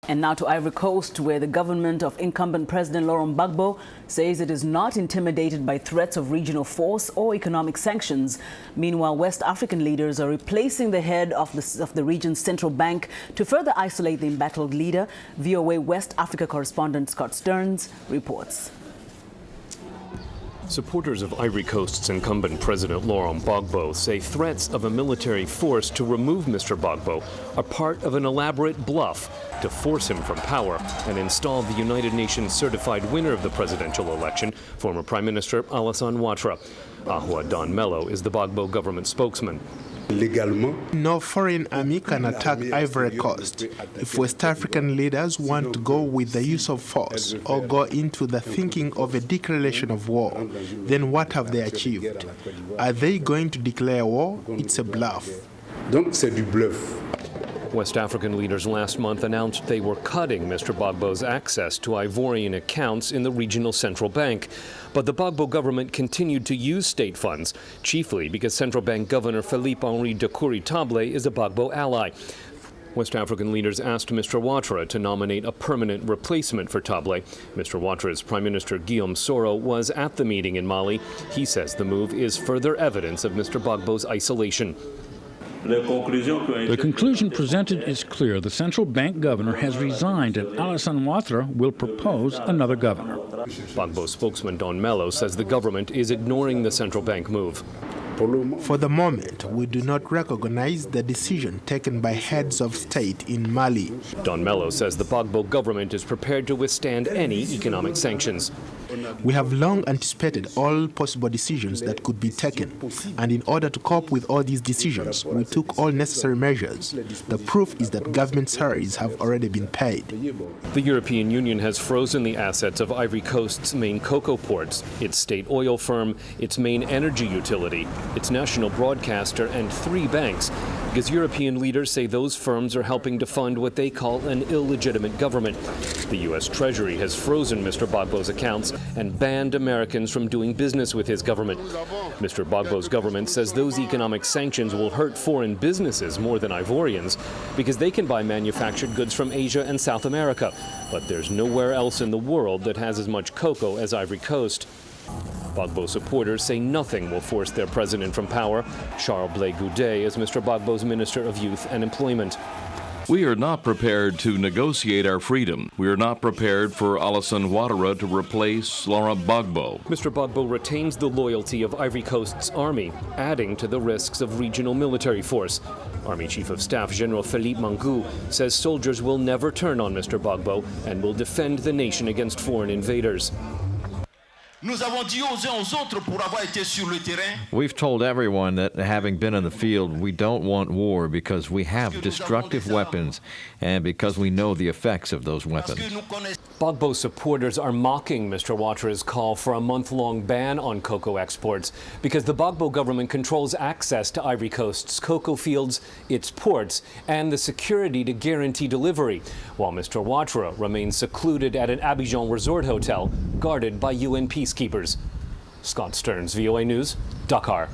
And now to Ivory Coast, where the government of incumbent President Laurent Gbagbo says it is not intimidated by threats of regional force or economic sanctions. Meanwhile, West African leaders are replacing the head of the region's central bank to further isolate the embattled leader. VOA West Africa correspondent Scott Stearns reports. Supporters of Ivory Coast's incumbent President Laurent Gbagbo say threats of a military force to remove Mr. Gbagbo are part of an elaborate bluff to force him from power and install the United Nations certified winner of the presidential election, former Prime Minister Alassane Ouattara. Ahua Don Mello is the Gbagbo government spokesman. No foreign army can attack Ivory Coast. If West African leaders want to go with the use of force or go into the thinking of a declaration of war, then what have they achieved? Are they going to declare war? It's a bluff. Donc c'est du bluff. West African leaders last month announced they were cutting Mr. Gbagbo's access to Ivorian accounts in the regional central bank. But the Gbagbo government continued to use state funds, chiefly because central bank governor Philippe-Henri de Coury-Table is a Gbagbo ally. West African leaders asked Mr. Ouattara to nominate a permanent replacement for Table. Mr. Ouattara's Prime Minister Guillaume Soro was at the meeting in Mali. He says the move is further evidence of Mr. Gbagbo's isolation. The conclusion presented is clear. The central bank governor has resigned and Alassane Ouattara will propose another governor. Gbagbo spokesman Don Mello says the government is ignoring the central bank move. For the moment, we do not recognize the decision taken by heads of state in Mali. Don Mello says the Gbagbo government is prepared to withstand any economic sanctions. We have long anticipated all possible decisions that could be taken, and in order to cope with all these decisions, we took all necessary measures. The proof is that government salaries have already been paid. The European Union has frozen the assets of Ivory Coast's main cocoa ports, its state oil firm, its main energy utility, its national broadcaster, and 3 banks, because European leaders say those firms are helping to fund what they call an illegitimate government. The U.S. Treasury has frozen Mr. Gbagbo's accounts and banned Americans from doing business with his government. Mr. Gbagbo's government says those economic sanctions will hurt foreign businesses more than Ivorians because they can buy manufactured goods from Asia and South America. But there's nowhere else in the world that has as much cocoa as Ivory Coast. Gbagbo supporters say nothing will force their president from power. Charles Blé Goudet is Mr. Gbagbo's Minister of Youth and Employment. We are not prepared to negotiate our freedom. We are not prepared for Alassane Ouattara to replace Laurent Gbagbo. Mr. Gbagbo retains the loyalty of Ivory Coast's army, adding to the risks of regional military force. Army Chief of Staff General Philippe Mangou says soldiers will never turn on Mr. Gbagbo and will defend the nation against foreign invaders. We've told everyone that, having been in the field, we don't want war because we have destructive weapons and because we know the effects of those weapons. Gbagbo supporters are mocking Mr. Ouattara's call for a month-long ban on cocoa exports because the Gbagbo government controls access to Ivory Coast's cocoa fields, its ports, and the security to guarantee delivery, while Mr. Ouattara remains secluded at an Abidjan resort hotel guarded by UN peacekeepers. Scott Stearns, VOA News, Dakar.